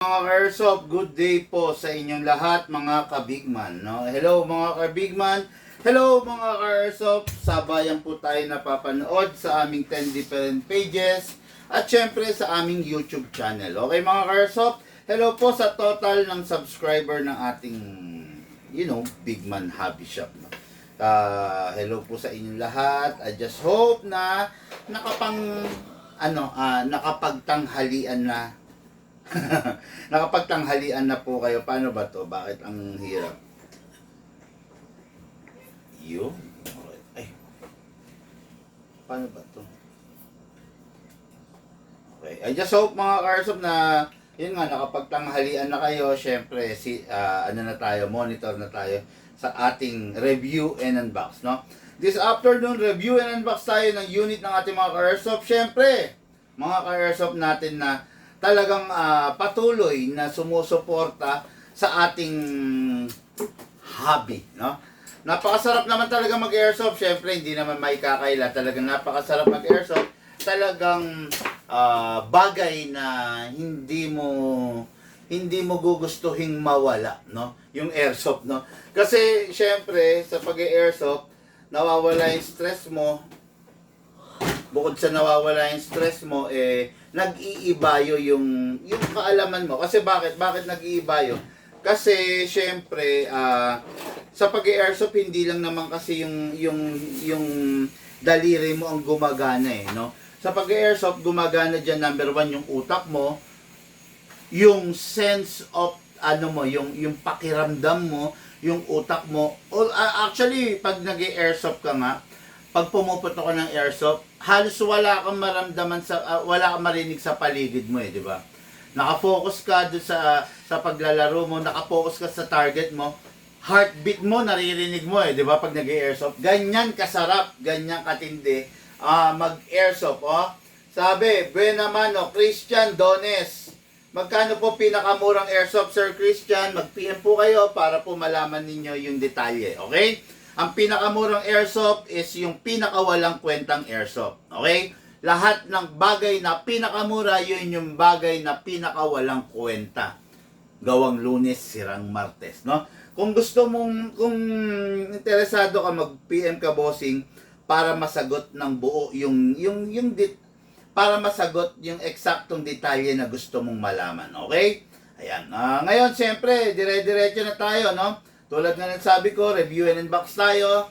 mga ka-airsoft, good day po sa inyong lahat mga kabigman. No? Hello mga kabigman, hello mga ka-airsoft, sabayan po tayo napapanood sa aming 10 different pages at syempre sa aming YouTube channel. Okay mga ka-airsoft, hello po sa total ng subscriber ng ating, Bigman Hobby Shop. No? Hello po sa inyong lahat. I just hope na nakapagtanghalian na. Nakapagtanghalian na po kayo. Paano ba to? Bakit ang hirap? Yun. Ay. Paano ba to? Okay. I just hope mga ka-airsoft na yun nga, nakapagtanghalian na kayo. Siyempre, monitor na tayo sa ating review and unbox, no? This afternoon, review and unbox tayo ng unit ng ating mga ka-airsoft. Siyempre, mga ka-airsoft natin na talagang patuloy na sumusuporta sa ating hobby, no? Napakasarap naman talaga mag-airsoft. Syempre, hindi naman maikakaila. Talagang napakasarap mag-airsoft. Talagang bagay na hindi mo gugustuhin mawala, no? Yung airsoft, no? Kasi syempre, sa pag-airsoft, nawawala yung stress mo. Bukod sa nawawala yung stress mo, nag-iibayo yung kaalaman mo. Kasi bakit nag-iibayo? Kasi syempre sa pag-airsoft hindi lang naman kasi yung daliri mo ang gumagana no. Sa pag-airsoft gumagana diyan number 1 yung utak mo, yung sense of yung pakiramdam mo, yung utak mo. Actually pag nag-airsoft ka nga, pag pumuputok ka ng airsoft, halos wala kang maramdaman wala kang marinig sa paligid mo di ba? Naka-focus ka doon sa paglalaro mo, naka-focus ka sa target mo. Heartbeat mo naririnig mo di ba pag nag-airsoft? Ganyan kasarap, ganyan katindi mag-airsoft, Sabi, buena mano, Christian Dones. Magkano po pinakamurang airsoft, Sir Christian? Mag-PM po kayo para po malaman ninyo yung detalye, okay? Ang pinakamurang airsoft is yung pinakawalang kwentang airsoft. Okay? Lahat ng bagay na pinakamura, yun yung bagay na pinakawalang kwenta. Gawang Lunes, sirang Martes. No? Kung kung interesado ka, mag-PM ka, bossing, para masagot ng buo para masagot yung eksaktong detalye na gusto mong malaman. Okay? Ayan. Ngayon, siyempre, dire-diretso na tayo, no? Tulad nga ng sabi ko, review and unbox tayo.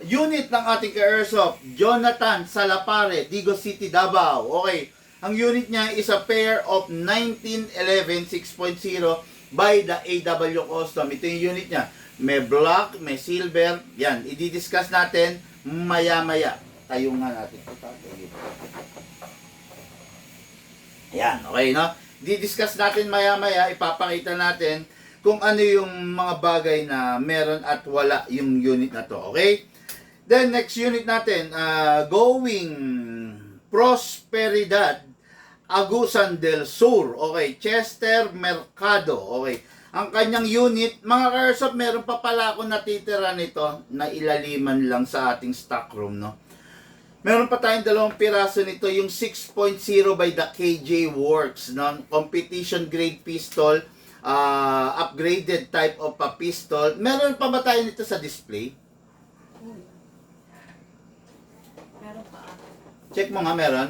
Unit ng ating ka-airsoft, Jonathan Salapare, Digo City, Davao. Okay, ang unit niya is a pair of 1911 6.0 by the AW Custom. Ito yung unit niya. May black, may silver. Yan, i-discuss natin maya-maya. Tayo nga natin. Yan, okay, no? I-discuss natin maya-maya. Ipapakita natin kung ano yung mga bagay na meron at wala yung unit na to, okay? Then, next unit natin, Going Prosperidad, Agusan del Sur, okay? Chester Mercado, okay? Ang kanyang unit, mga ka-airsoft, meron pa pala akong natitira nito na ilaliman lang sa ating stock room, no? Meron pa tayong 2 piraso nito, yung 6.0 by the KJ Works, no? Competition grade pistol, upgraded type of a pistol. Meron pa ba tayo nito sa display? Meron pa. Check mo nga, meron.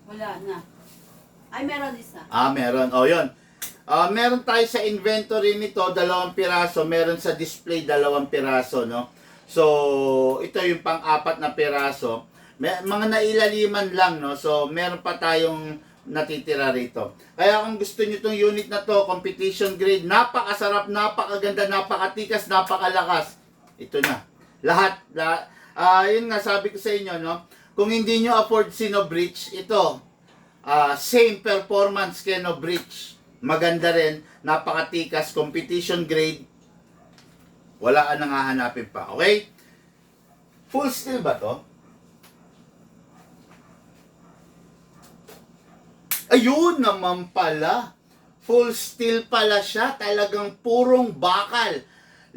Wala na. Ay, meron isa. Meron. Yun. Meron tayo sa inventory nito, 2 piraso. Meron sa display, 2 piraso, no? So, ito yung pang-4 na piraso. Mga nailaliman lang, no? So, meron pa tayong natitira rito. Kaya kung gusto nyo itong unit na to, competition grade, napakasarap, napakaganda, napakatikas, napakalakas. Ito na. Lahat. Yun nga, sabi ko sa inyo, no? Kung hindi nyo afford Sino Breach, ito, same performance kay No Breach. Maganda rin, napakatikas, competition grade, wala ka nang hahanapin pa. Okay? Full steel ba to? Ayun naman pala. Full steel pala siya. Talagang purong bakal.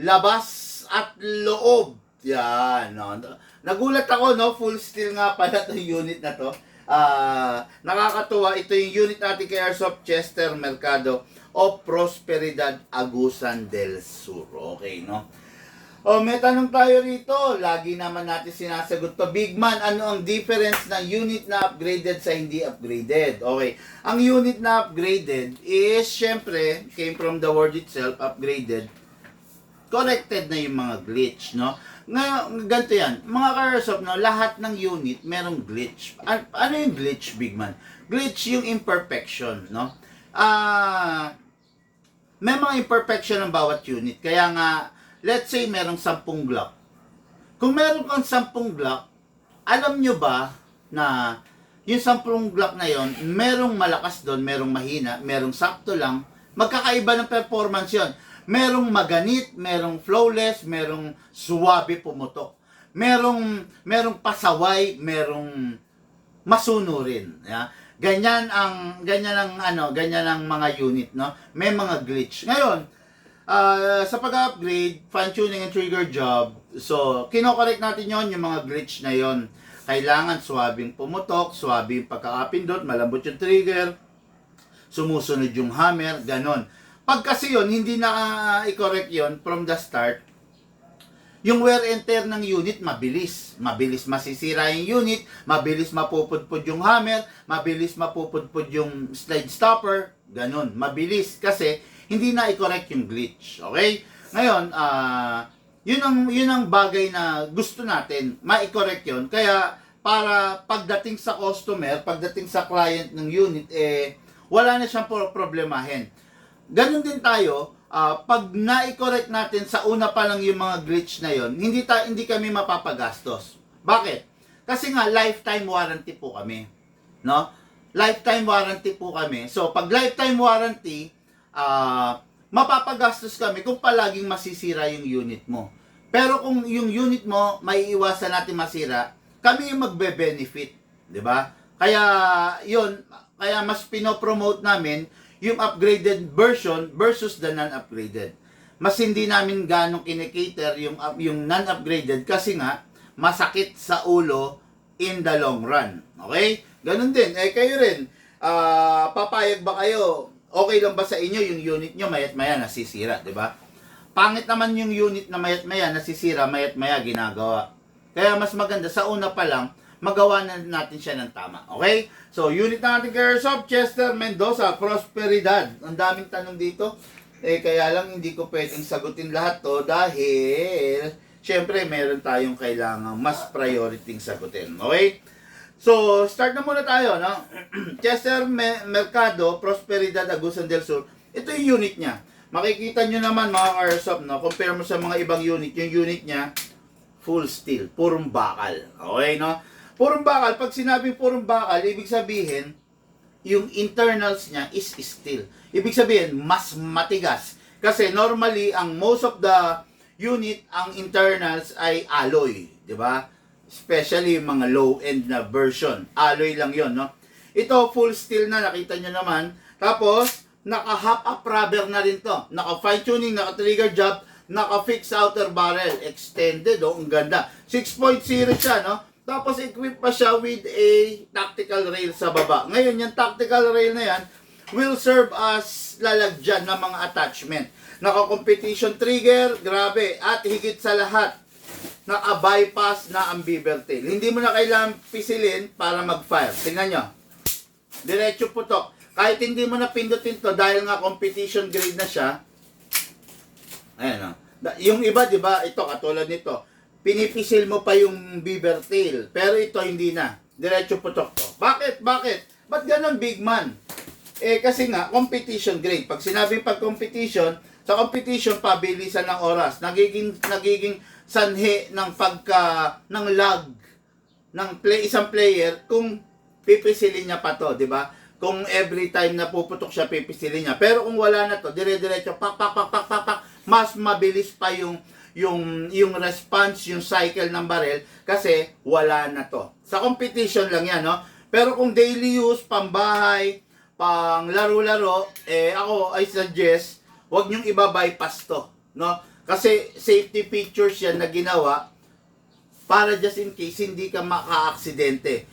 Labas at loob. Yan. No? Nagulat ako, no? Full steel nga pala itong unit na to. Nakakatuwa, ito yung unit natin kay Airsoft Chester Mercado o Prosperidad Agusan del Sur. Okay, no? O, may tanong tayo rito. Lagi naman natin sinasagot to. Big man, ano ang difference ng unit na upgraded sa hindi upgraded? Okay. Ang unit na upgraded is, syempre, came from the word itself, upgraded. Corrected na yung mga glitch, no? Ngayon, ganito yan. Mga ka-airsoft, no, lahat ng unit merong glitch. Ano yung glitch, big man? Glitch yung imperfection, no? May mga imperfection ng bawat unit. Kaya nga, let's say merong 10 Glock. Kung meron kang 10 Glock, alam nyo ba na yung 10 Glock na yon, merong malakas doon, merong mahina, merong sakto lang, magkakaiba ng performance yon. Merong maganit, merong flawless, merong suwabe pumutok. Merong pasaway, merong masunurin. Yeah? Ganyan ang mga unit, no? May mga glitch. Ngayon, sa pag-upgrade, fine-tuning and trigger job, so, kinokorek natin yon yung mga glitch na yon. Kailangan swabing pumutok, swabing pagka-upindot, malambot yung trigger, sumusunod yung hammer, ganon. Pag kasi yun, hindi na i-correct yon from the start, yung wear and tear ng unit, mabilis. Mabilis masisira yung unit, mabilis mapupudpud yung hammer, mabilis mapupudpud yung slide stopper, ganon. Mabilis kasi hindi na i-correct yung glitch. Okay? Ngayon, yun ang bagay na gusto natin, ma-correct yun. Kaya, para pagdating sa customer, pagdating sa client ng unit, wala na siyang problemahin. Ganon din tayo, pag na-correct natin sa una pa lang yung mga glitch na yon, hindi kami mapapagastos. Bakit? Kasi nga, lifetime warranty po kami. No? Lifetime warranty po kami. So, pag lifetime warranty, mapapagastos kami kung palaging masisira yung unit mo. Pero kung yung unit mo, may iwasan natin masira, kami yung magbe-benefit. Diba? Kaya mas pinopromote namin yung upgraded version versus the non-upgraded. Mas hindi namin ganong kinikater yung non-upgraded kasi nga, masakit sa ulo in the long run. Okay? Ganun din. Kayo rin, papayag ba kayo? Okay lang ba sa inyo yung unit nyo mayat-maya nasisira, di ba? Pangit naman yung unit na mayat-maya nasisira, mayat-maya ginagawa. Kaya mas maganda sa una pa lang, magawa na natin siya ng tama. Okay? So, unit natin kay Airsoft, Chester Mendoza, Prosperidad. Ang daming tanong dito. Kaya lang hindi ko pwedeng sagutin lahat to dahil syempre meron tayong kailangang mas priority sagutin. Okay? So, start na muna tayo, no? Chester Mercado, Prosperidad Agusan del Sur. Ito yung unit niya. Makikita nyo naman mga Airsoft, no? Compare mo sa mga ibang unit. Yung unit niya, full steel. Purong bakal. Okay, no? Purong bakal. Pag sinabing purong bakal, ibig sabihin, yung internals niya is steel. Ibig sabihin, mas matigas. Kasi normally, ang most of the unit, ang internals ay alloy. Diba? Especially yung mga low-end na version. Alloy lang yon, no? Ito, full steel na, nakita nyo naman. Tapos, naka-half-up rubber na rin to. Naka-fine-tuning, naka-trigger job, naka-fix outer barrel. Extended, oh, ang ganda. 6.0 siya, no? Tapos, equip pa siya with a tactical rail sa baba. Ngayon, yung tactical rail na yan will serve as lalagyan ng mga attachment. Naka-competition trigger, grabe. At higit sa lahat, naka-bypass na ang beaver tail. Hindi mo na kailangan pisilin para mag-fire. Tingnan nyo. Diretso putok. Kahit hindi mo na pindutin to dahil nga competition grade na siya. Ayan o. Yung iba, di ba, ito, katulad nito. Pinipisil mo pa yung beaver tail. Pero ito, hindi na. Diretso putok to. Bakit? Ba't ganun, big man? Kasi nga, competition grade. Pag sinabing pag-competition, sa competition, pabilisan ng oras. Nagiging sanhi ng ng lag ng isang player kung pipisilin niya pa to, di ba? Kung every time na puputok siya, pipisilin niya. Pero kung wala na to, dire-diretso, pak, mas mabilis pa yung response, yung cycle ng barrel kasi wala na to. Sa competition lang yan, no? Pero kung daily use, pambahay, pang laro-laro, ako, I suggest, wag nyong iba-bypass to, no? Kasi safety features yan na ginawa para just in case hindi ka maka-aksidente.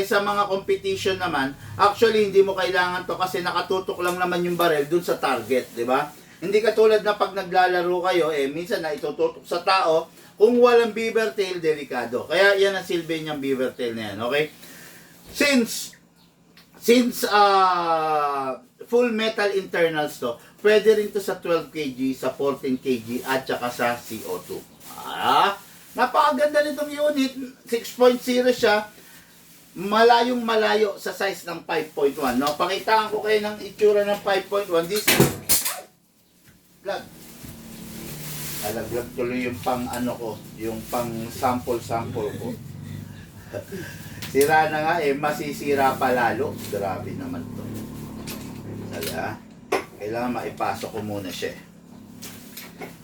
Sa mga competition naman, actually hindi mo kailangan to kasi nakatutok lang naman yung barrel dun sa target, di ba? Hindi katulad na pag naglalaro kayo, minsan na itututok sa tao, kung walang beaver tail, delikado. Kaya yan ang silbi niyang beaver tail na yan, okay? Since full metal internals to, pwede rin to sa 12 kg, sa 14 kg, at saka sa CO2. Napakaganda nitong unit, 6.0 siya, malayong malayo sa size ng 5.1. No? Pakitaan ko kayo ng itsura ng 5.1. This is vlog. Alaglag tuloy yung pang ano ko, yung pang sample ko. Sira na nga masisira pa lalo. Grabe naman to. Sala, kailangan maipasok ko muna siya.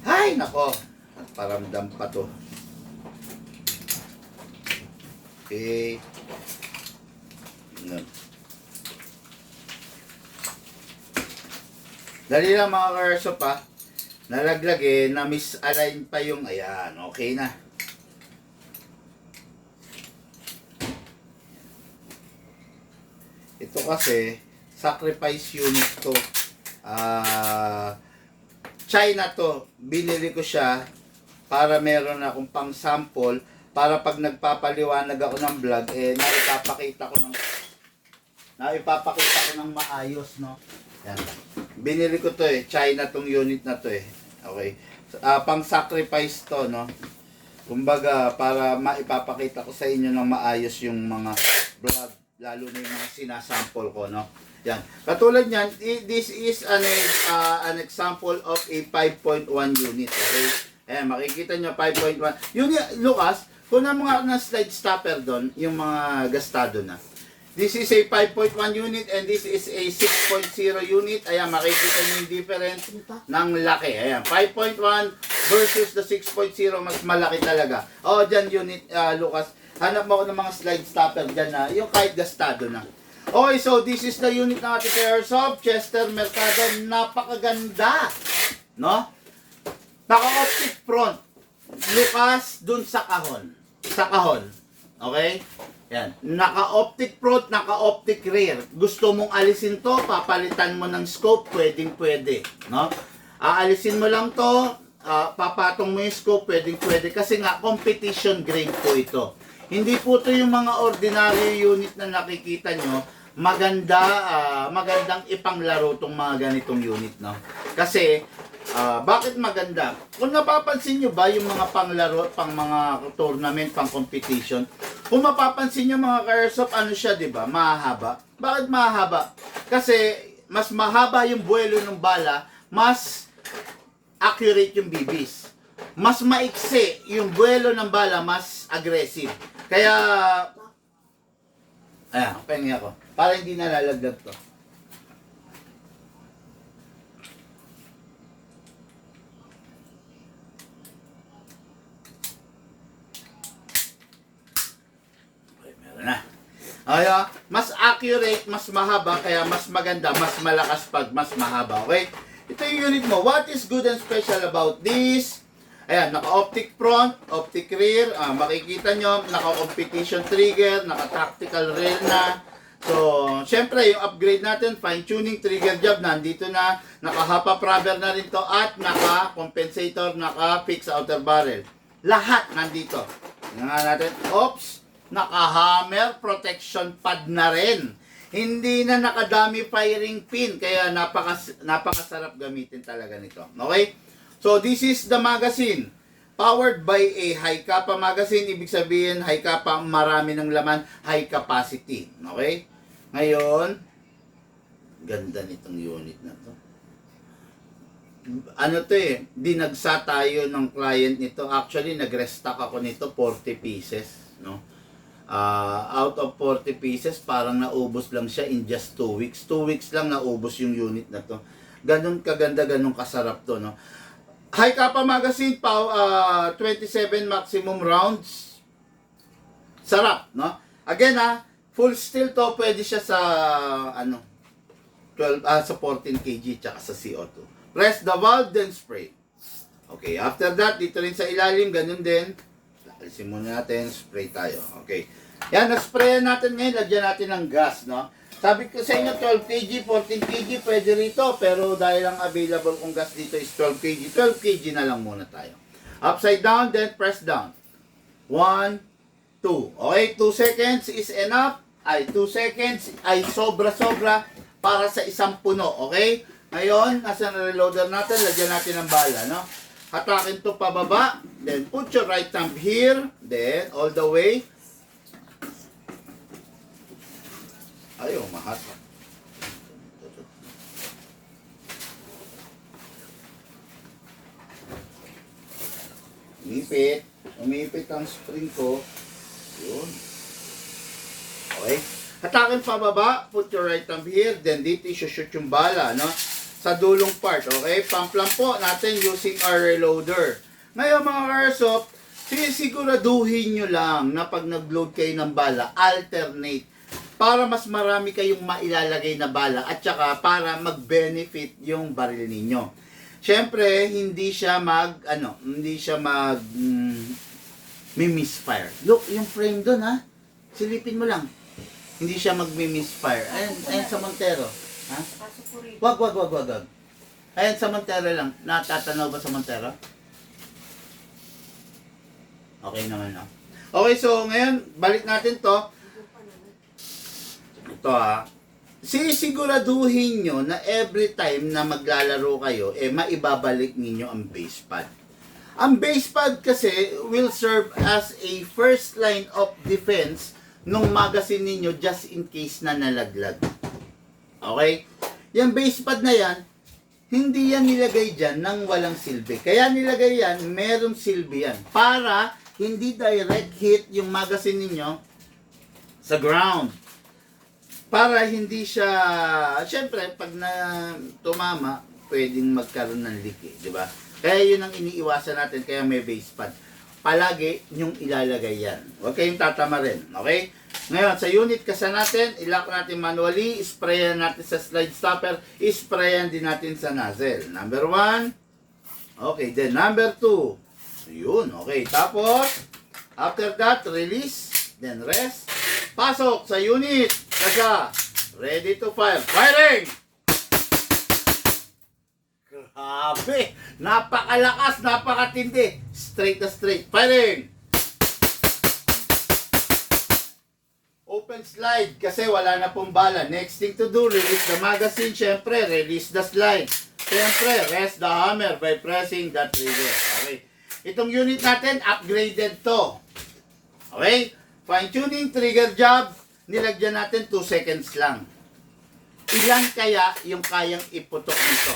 Hay, nako. Paramdam pa to. Okay. Dali lang mga ka-airsoft pa. Nalaglag na misalign pa yung ayan. Okay na. Ito kasi sacrifice unit to. China to. Binili ko siya para meron akong pang sample para pag nagpapaliwanag ako ng vlog naipapakita ko ng maayos, no. Yan. Binili ko to China tong unit na to Okay. Pang sacrifice to, no. Kumbaga para maipapakita ko sa inyo ng maayos yung mga vlog, lalo na yung mga sinasample ko, no. Yan. Katulad niyan, this is an example of a 5.1 unit, okay? Makikita nyo 5.1. Yun, Lucas, kung na mga slide stopper doon, yung mga gastado na. This is a 5.1 unit and this is a 6.0 unit. Ayan, makikita nyo yung difference ng laki. Ayan, 5.1 versus the 6.0, mas malaki talaga. Dyan unit, Lucas. Hanap mo ako ng mga slide stopper dyan na, yung kahit gastado na. Okay, so this is the unit ng ating Airsoft Chester Mercado. Napakaganda, no? Naka-optic front. Lucas, dun sa kahon. Sa kahon. Okay? Yan. Naka-optic front, naka-optic rear. Gusto mong alisin to, papalitan mo ng scope, pwedeng-pwede. No? Aalisin mo lang to, papatong mo yung scope, pwedeng-pwede. Kasi nga, competition grade po ito. Hindi po ito yung mga ordinary unit na nakikita nyo. Magandang ipanglaro tong mga ganitong unit. No? Kasi, bakit maganda? Kung napapansin nyo ba yung mga panglaro, pang mga tournament, pang competition, kung mapapansin nyo mga ka-airsoft, ano siya, di ba? Mahaba. Bakit mahaba? Kasi mas mahaba yung buwelo ng bala, mas accurate yung bibis. Mas maiksi yung buwelo ng bala, mas aggressive. Kaya, pahingi ako. Para hindi nalalaglag to. Mas accurate, mas mahaba, kaya mas maganda, mas malakas pag mas mahaba, okay? Ito yung unit mo. What is good and special about this? Ayan, naka-optic front, optic rear, makikita nyo, naka-competition trigger, naka-tactical rail na. So, syempre, yung upgrade natin, fine-tuning trigger job, nandito na, naka-hop-up rubber na rin to, at naka-compensator, naka-fix outer barrel. Lahat nandito. Tingnan nga natin, oops! Naka-hammer protection pad na rin. Hindi na nakadami firing pin, kaya napakasarap gamitin talaga nito. Okay? So this is the magazine. Powered by a high kappa magazine, ibig sabihin high kappa, marami ng laman, high capacity. Okay? Ngayon, ganda nitong unit na to. Ano to dinagsa tayo ng client nito. Actually, nag-restock ako nito 40 pieces, no? Out of 40 pieces, parang naubos lang siya in just 2 weeks. 2 weeks lang naubos yung unit na to. Ganun kaganda, ganun kasarap to, no? High Kappa magazine, 27 maximum rounds. Sarap, no? Again, full steel to, pwede siya sa 12 sa 14 kg tsaka sa CO2. Press the valve, then spray. Okay, after that, dito rin sa ilalim, ganun din. Alisin muna natin, spray tayo. Okay. Yan, na-sprayan natin ngayon, lagyan natin ng gas, no? Sabi ko sa inyo, 12 kg, 14 kg, pwede rito. Pero dahil ang available kong gas dito is 12 kg, 12 kg na lang muna tayo. Upside down, then press down. 1, 2. Okay, 2 seconds is enough. 2 seconds ay sobra-sobra para sa isang puno. Okay? Ngayon, nasa reloader natin, lagyan natin ng bala, no? Hatakin to pababa. Then put your right thumb here. Then all the way. Ayaw, mahatak. Umipit. Umipit ang spring ko. Yun. Okay. Hatakin pababa. Put your right thumb here. Then dito i-shoot yung bala, no? Sa dulong part. Okay. Pump lang po natin using our reloader. Ngayon mga airsoft, sisiguraduhin nyo lang na pag nag-load kayo ng bala, alternate. Para mas marami kayong mailalagay na bala at saka para mag-benefit yung baril ninyo. Siyempre, hindi siya misfire. Look, yung frame doon ha. Silipin mo lang. Hindi siya misfire. Ayan sa Montero. Ha? Wag. Ayan sa Montero lang. Natatanaw ba sa Montero? Okay naman na. Okay, so ngayon, balik natin to. Ito ha. Sisiguraduhin nyo na every time na maglalaro kayo, maibabalik ninyo ang base pad. Ang base pad kasi will serve as a first line of defense nung magazine ninyo just in case na nalaglag. Okay? Yung base pad na yan, hindi yan nilagay dyan nang walang silbi. Kaya nilagay yan, merong silbi yan. Para hindi direct hit yung magazine ninyo sa ground. Para hindi siya, syempre, pag na tumama, pwedeng magkaroon ng leak, di ba? Kaya yun ang iniiwasan natin, kaya may base pad. Palagi yung ilalagay yan. Huwag kayong tatama rin, okay? Ngayon, sa unit kasa natin, ilock natin manually, sprayan natin sa slide stopper, sprayan din natin sa nozzle. Number 1, okay, then number 2, yun, okay. Tapos, after that, release, then rest, pasok sa unit. Kasa, ready to fire. Firing! Grabe! Napakalakas, napakatindi. Straight na straight. Firing! Open slide kasi wala na pong bala. Next thing to do, release the magazine. Siyempre, release the slide. Siyempre, rest the hammer by pressing that trigger. Okay. Itong unit natin, upgraded to. Okay? Fine-tuning, trigger job. Nilagyan natin 2 seconds lang. Ilan kaya yung kayang iputok nito?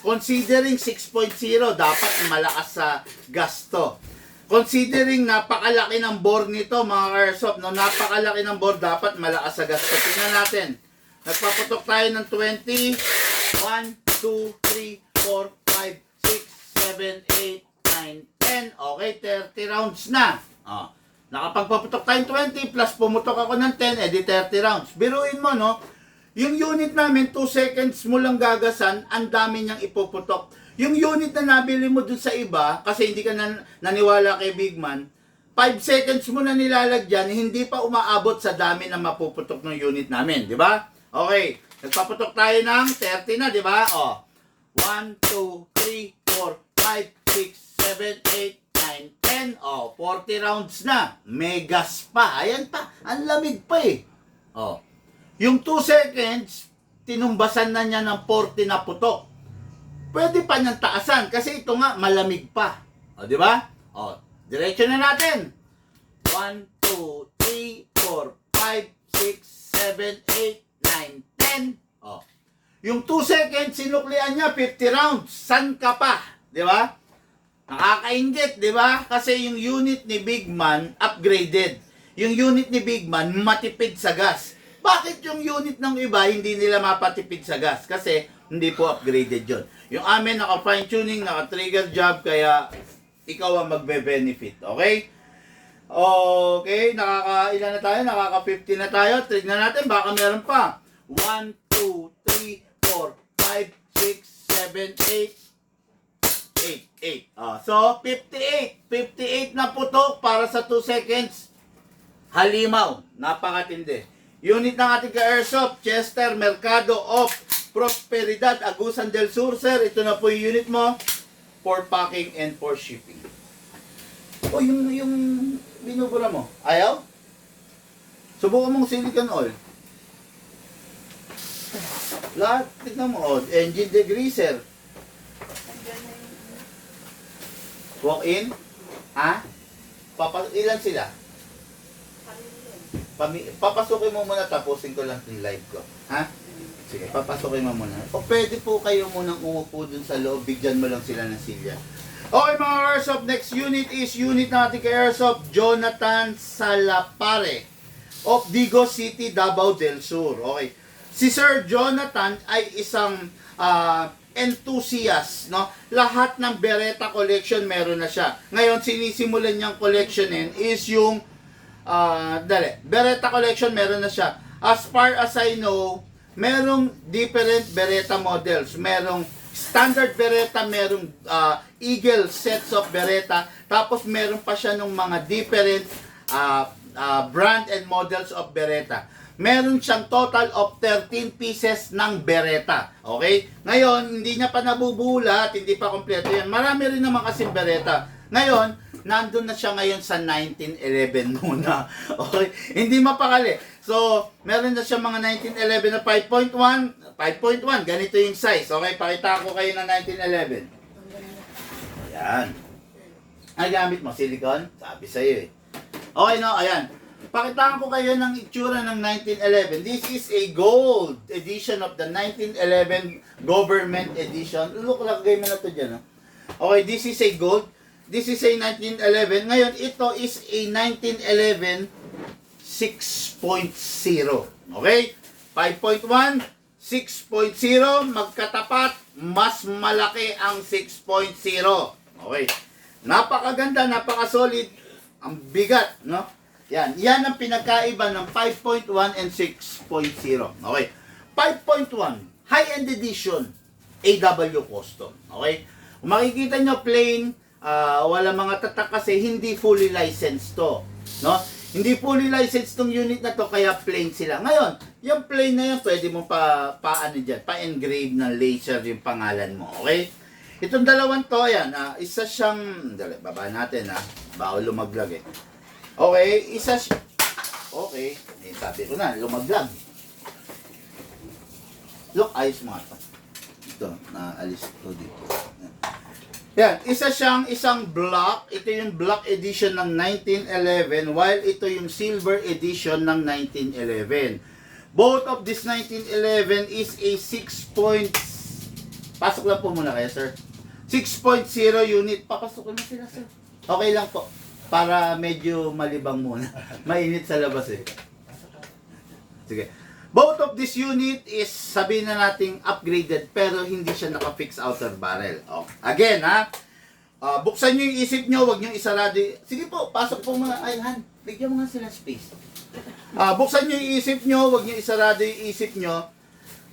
Considering 6.0, dapat malakas sa gasto. Considering napakalaki ng bore nito, mga airsoft, no? Napakalaki ng bore, dapat malakas sa gasto. Tingnan natin. Nagpaputok tayo ng 20. 1, 2, 3, 4, 5, 6, 7, 8, 9, 10. Okay, 30 rounds na. Nakapagpaputok tayong 20 plus pumutok ako ng 10, edi 30 rounds. Biruin mo, no? Yung unit namin, 2 seconds mo lang gagasan, ang dami niyang ipuputok. Yung unit na nabili mo dun sa iba, kasi hindi ka naniwala kay Big Man, 5 seconds mo na nilalagyan, hindi pa umaabot sa dami na mapuputok ng unit namin, di ba? Okay, nagpaputok tayo ng 30 na, di ba? 1, 2, 3, 4, 5, 6, 7, 8, 9, 10, 40 rounds na. May gas pa. Ayan pa. Ang lamig pa eh. Yung 2 seconds, tinumbasan na niya ng 40 na putok. Pwede pa niyang taasan kasi ito nga malamig pa. Di ba? Diretso na natin. 1, 2, 3, 4, 5, 6, 7, 8, 9, 10. Yung 2 seconds, sinuklian niya 50 rounds. San ka pa? Di ba? Nakakaingit, di ba? Kasi yung unit ni Big Man, upgraded. Yung unit ni Big Man, matipid sa gas. Bakit yung unit ng iba, hindi nila mapatipid sa gas? Kasi, hindi po upgraded yun. Yung amin, naka-fine tuning, naka-trigger job, kaya ikaw ang magbe-benefit. Okay? Okay, ilan na tayo? Nakaka-50 na tayo. Tignan natin, baka meron pa. 1, 2, 3, 4, 5, 6, 7, 8, 8. So, 58. 58 na putok para sa 2 seconds. halimaw, napakatindi. Unit ng ating ka-airsoft, Chester, Mercado of Prosperidad, Agusan del Sur, sir. Ito na po yung unit mo for packing and for shipping. O, yung binubura mo, ayaw? Subukan mong silicone oil. Lahat, tignan mo, oh, engine degreaser. Walk in? Ha? Ilan sila? Papasukin mo muna, tapusin ko lang yung live ko. Ha? Sige, papasukin mo muna. O pwede po kayo munang umupo dun sa loob, bigyan mo lang sila ng silya. Okay mga airsoft, next unit is unit natin kay airsoft, Jonathan Salapare of Digo City, Davao del Sur. Okay. Si Sir Jonathan ay isang enthusiast, no? Lahat ng Beretta collection meron na siya. Ngayon, sinisimulan niyang collectionin is yung Beretta collection meron na siya. As far as I know, merong different Beretta models. Merong standard Beretta, merong Eagle sets of Beretta, tapos meron pa siya ng mga different brand and models of Beretta. Meron siyang total of 13 pieces ng Beretta. Okay? Ngayon, hindi niya pa nabubulat, hindi pa kompleto yan. Marami rin naman kasing Beretta. Ngayon, nandun na siya ngayon sa 1911 muna. Okay? Hindi mapakali. So, meron na siya mga 1911 na 5.1. 5.1, ganito yung size. Okay? Pakita ko kayo ng 1911. Ayan. Ay, gamit mo, silicone? Sabi sa'yo eh. Okay, no? Ayan. Pakitaan ko kayo ng itsura ng 1911. This is a gold edition of the 1911 government edition. Look, lagay mo na to dyan. No? Okay, this is a gold. This is a 1911. Ngayon, ito is a 1911 6.0. Okay? 5.1, 6.0, magkatapat, mas malaki ang 6.0. Okay? Napakaganda, napakasolid, ang bigat, no? Yan ang pinagkaiba ng 5.1 and 6.0. Okay? 5.1, high-end edition, AW custom. Okay? Kung makikita nyo, plain, wala mga tatak kasi hindi fully licensed to. No? Hindi fully licensed tong unit na to, kaya plain sila. Ngayon, yung plain na yan, pwede mo pa-engrave ng laser yung pangalan mo. Okay? Itong dalawang to, yan, isa siyang, baba natin bawal lumaglag eh. Okay, okay, sabi ko na, lumaglag. Look, ayos mo ito. Ito, naalis ko dito. Yan, isa siyang isang black. Ito yung black edition ng 1911, while ito yung silver edition ng 1911. Both of this 1911 is a 6. Pasok lang po muna kayo, sir. 6.0 unit. Papasukin mo sila, sir. Okay lang po. Para medyo malibang muna. Mainit sa labas eh. Sige. Both of this unit is, sabihin na nating upgraded, pero hindi siya naka-fix outer barrel. Okay. Again, buksan nyo yung isip nyo, huwag nyo isarado. Sige po, pasok po muna. Ay, Han, bigyan mo nga sila space. Buksan nyo yung isip nyo, huwag nyo isarado yung isip nyo.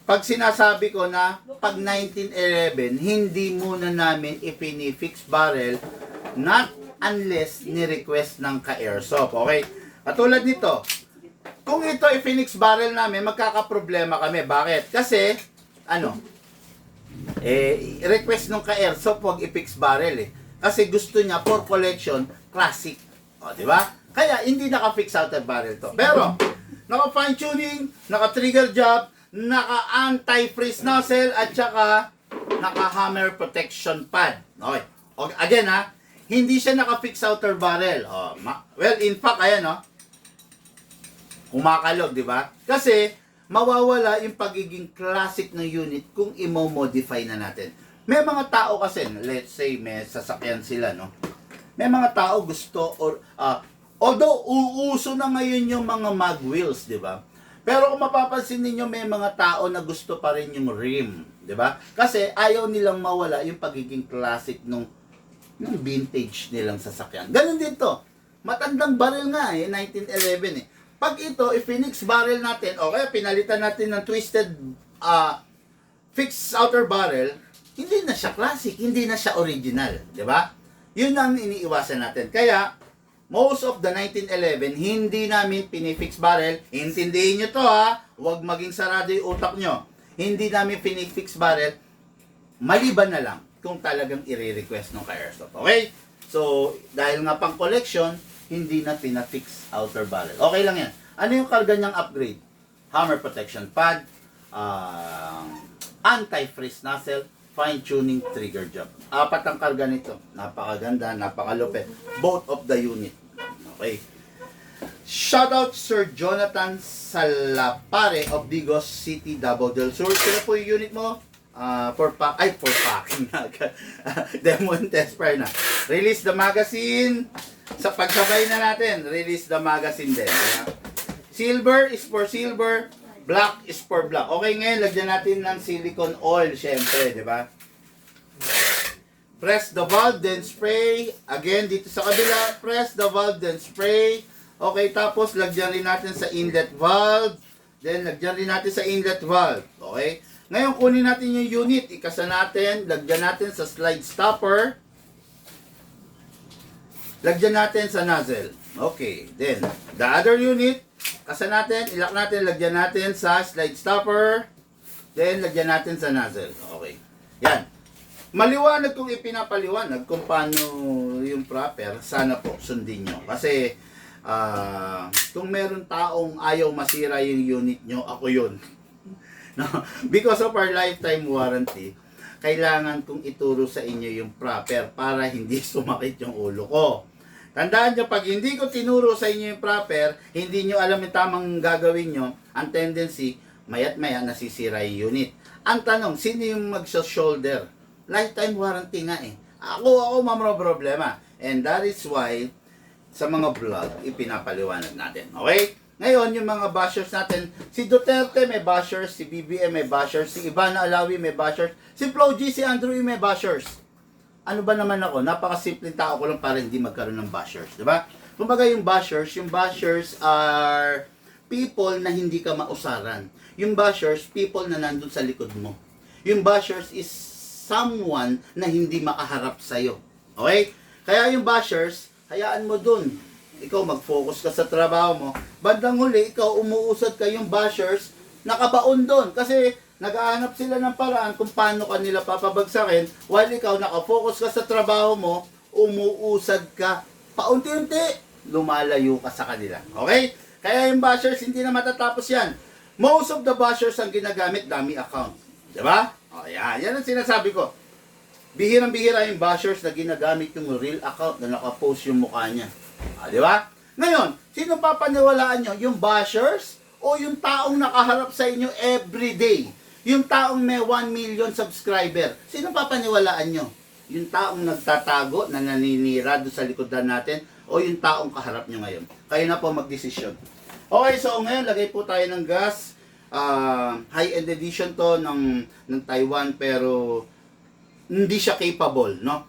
Pag sinasabi ko na, pag 1911, hindi muna namin ipini-fix barrel, not unless ni-request ng ka-airsoft. Okay? Katulad nito, kung ito i-Phoenix barrel namin, magkakaproblema kami. Bakit? Kasi, request ng ka-airsoft, huwag i-fix barrel eh. Kasi gusto niya for collection, classic. O, di ba? Kaya, hindi naka-fix outer barrel to. Pero, naka-fine tuning, naka-trigger job, naka-anti-freeze nozzle, at saka, naka-hammer protection pad. Okay. Again hindi siya naka-fix outer barrel. Well, in fact, ayan kumakalog, di ba? Kasi, mawawala yung pagiging classic ng unit kung i-modify na natin. May mga tao kasi, let's say, may sasakyan sila, no? May mga tao gusto, although, uuso na ngayon yung mga mag wheels, di ba? Pero kung mapapansin ninyo, may mga tao na gusto pa rin yung rim, di ba? Kasi, ayaw nilang mawala yung pagiging classic ng vintage nilang sasakyan. Ganun din to. Matandang barrel nga 1911 eh. Pag ito, i-Phoenix barrel natin, okay, pinalitan natin ng twisted fixed outer barrel, hindi na siya classic, hindi na siya original, di ba? Yun ang iniiwasan natin. Kaya, most of the 1911, hindi namin pinifix barrel. Intindihin nyo to ha, huwag maging sarado yung utak nyo. Hindi namin pinifix barrel, maliban na lang kung talagang i-request ng ka-airsoft. Okay? So, dahil nga pang collection, hindi na pinafix outer barrel. Okay lang yan. Ano yung karga niyang upgrade? Hammer protection pad, anti-freeze nozzle, fine-tuning trigger job. 4 ang karga nito. Napakaganda, napakalupit. Both of the unit. Okay. Shoutout Sir Jonathan Salapare of Digos City, Davao del Sur. Sino po yung unit mo? For packing na. Demo and test fire na. Release the magazine. Sa pagsabay na natin, release the magazine din. Silver is for silver. Black is for black. Okay, ngayon, lagyan natin ng silicone oil, syempre, di ba? Press the valve, then spray. Again, dito sa kabila, press the valve, then spray. Okay, tapos lagyan rin natin sa inlet valve. Then, lagyan rin natin sa inlet valve. Okay? Ngayon, kunin natin yung unit. Ikasa natin, lagyan natin sa slide stopper. Lagyan natin sa nozzle. Okay, then, the other unit, kasa natin, ilak natin, lagyan natin sa slide stopper. Then, lagyan natin sa nozzle. Okay. Yan. Maliwanag kung ipinapaliwanag kung paano yung proper, sana po sundin nyo. Kasi, kung meron taong ayaw masira yung unit nyo, ako yun. No? Because of our lifetime warranty, kailangan kong ituro sa inyo yung proper para hindi sumakit yung ulo ko. Tandaan nyo, pag hindi ko tinuro sa inyo yung proper, hindi nyo alam yung tamang gagawin nyo, ang tendency, mayat maya nasisira yung unit. Ang tanong, sino yung mag-shoulder? Lifetime warranty nga eh. Ako mamro problema. And that is why, sa mga vlog, ipinapaliwanag natin. Okay? Ngayon, yung mga bashers natin, si Duterte may bashers, si BBM may bashers, si Ivana Alawi may bashers, si Flo G, si Andrew E may bashers. Ano ba naman ako? Napakasimpleng tao ko lang para hindi magkaroon ng bashers. Diba? Kumbaga yung bashers are people na hindi ka mausaran. Yung bashers, people na nandun sa likod mo. Yung bashers is someone na hindi makaharap sa'yo. Okay? Kaya yung bashers, hayaan mo dun. Ikaw mag-focus ka sa trabaho mo. Bandang huli, ikaw umuusad ka yung bashers, nakabaon dun. Kasi nag-aanap sila ng paraan kung paano kanila papabagsakin while ikaw nakafocus ka sa trabaho mo, umuusad ka. Paunti-unti, lumalayo ka sa kanila. Okay? Kaya yung bashers, hindi na matatapos yan. Most of the bashers ang ginagamit, dummy account. Diba? O, yan. Yan ang sinasabi ko. Bihirang-bihira yung bashers na ginagamit yung real account na nakapost yung mukha niya. Di ba? Ngayon, sino papaniwalaan nyo? Yung bashers o yung taong nakaharap sa inyo everyday? Yung taong may 1 million subscriber. Sino papaniwalaan nyo? Yung taong nagtatago na naninira doon sa likodan natin o yung taong kaharap nyo ngayon? Kayo na po magdesisyon. Okay, so ngayon lagay po tayo ng gas. High-end edition to ng Taiwan pero hindi siya capable, no?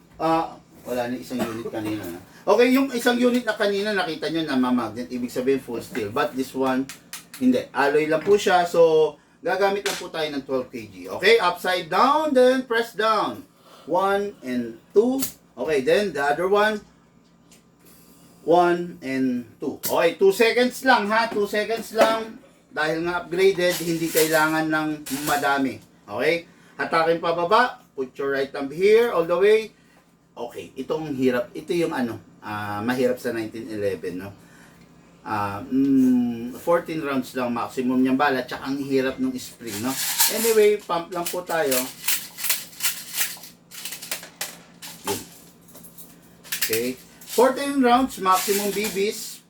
Wala na isang unit kanina. No? Okay, yung isang unit na kanina nakita nyo na mamagnet, ibig sabihin full steel. But this one, hindi. Alloy lang po siya. So, gagamit lang po tayo ng 12 kg. Okay, upside down, then press down. 1 and 2. Okay, then the other one. 1 and 2. Okay, 2 seconds lang ha. 2 seconds lang. Dahil nga upgraded, hindi kailangan ng madami. Okay? Hatakin pa baba. Put your right thumb here, all the way. Okay, itong hirap. Ito yung mahirap sa 1911, no? 14 rounds lang maximum niyang bala, tsaka ang hirap ng spring, no? Anyway, pump lang po tayo. Yun. Okay. 14 rounds, maximum BBs.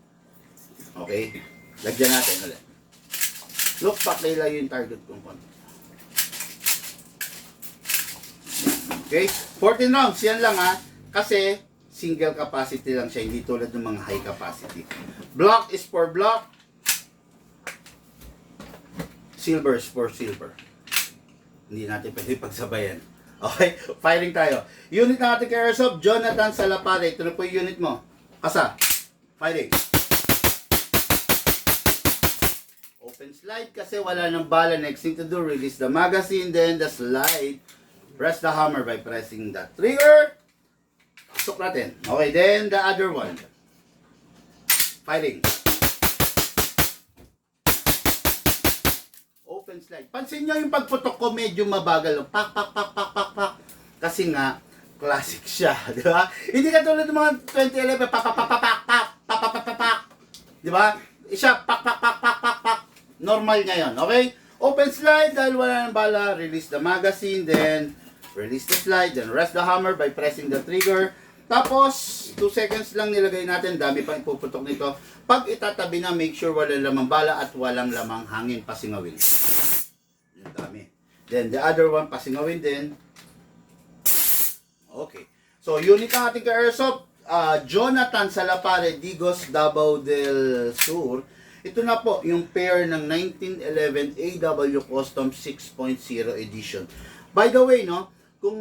Okay. Lagyan natin ulit. Look, pakilayo yung target kong konti. Okay? 14 rounds, yan lang ha. Kasi, single capacity lang siya, hindi tulad ng mga high capacity. Block is for block. Silver is for silver. Hindi natin pwede pagsabayan. Okay? Firing tayo. Unit na ating airsoft, Jonathan Salapare. Ito na po yung unit mo. Kasa. Firing. Open slide kasi wala ng bala. Next thing to do, release the magazine, then the slide. Press the hammer by pressing the trigger. Pasok natin. Okay, then the other one. Firing. Open slide. Pansin nyo yung pagputok ko medyo mabagal. Pak, pak, pak, pak, pak, pak. Kasi nga, classic siya. Di ba? Hindi katulad ng mga 2011. Pak, pak, pak, pak, pak, pak, pak, pak, pak, pak. Di ba? Isa, pak, pak, pak, pak, pak, pak. Normal ngayon. Okay? Open slide dahil wala ng bala. Release the magazine. Then, release the slide. Then, rest the hammer by pressing the trigger. Tapos, 2 seconds lang nilagay natin. Dami pang ipuputok nito. Pag itatabi na, make sure walang lamang bala at walang lamang hangin pasingawin. Yung dami. Then, the other one, pasingawin din. Okay. So, unit ang ating ka-airsoft. Jonathan Salapare, Digos, Davao del Sur. Ito na po, yung pair ng 1911 AW Custom 6.0 edition. By the way, no, kung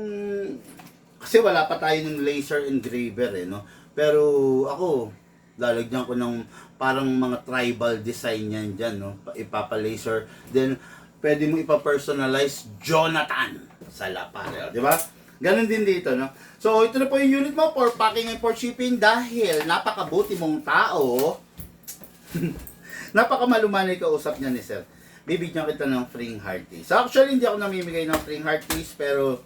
kasi wala pa tayo ng laser engraver no. Pero ako lalagyan ko ng parang mga tribal design yan diyan no. Ipapa-laser, then pwede mo ipa-personalize Jonathan Salapare, di ba? Ganun din dito no. So ito na po yung unit mo for packing and for shipping dahil napakabuti mong tao. Napakamalumanay kausap niya ni Sir. Bibigyan kita ng free heart case. So actually hindi ako namimigay ng free heart case pero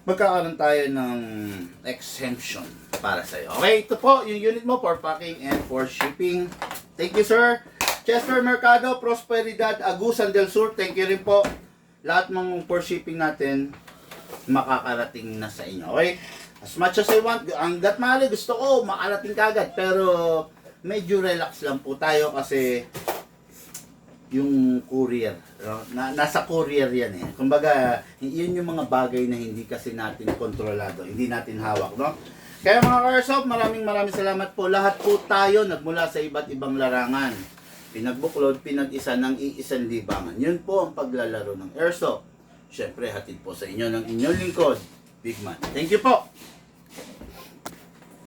magkakaroon tayo ng exemption para sa iyo. Okay, ito po yung unit mo for packing and for shipping. Thank you, sir. Chester Mercado, Prosperidad, Agusan del Sur. Thank you rin po. Lahat ng for shipping natin makakarating na sa inyo. Okay? As much as I want, hanggat maaari gusto ko makarating kagad. Pero medyo relax lang po tayo kasi yung courier, nasa courier yan eh. Kumbaga, yun yung mga bagay na hindi kasi natin kontrolado, hindi natin hawak, no? Kaya mga ka-airsoft, maraming salamat po. Lahat po tayo nagmula sa iba't ibang larangan. Pinagbuklod, pinag-isa ng iisang libangan. Yun po ang paglalaro ng airsoft. Siyempre, hatid po sa inyo ng inyong lingkod, Big Man. Thank you po!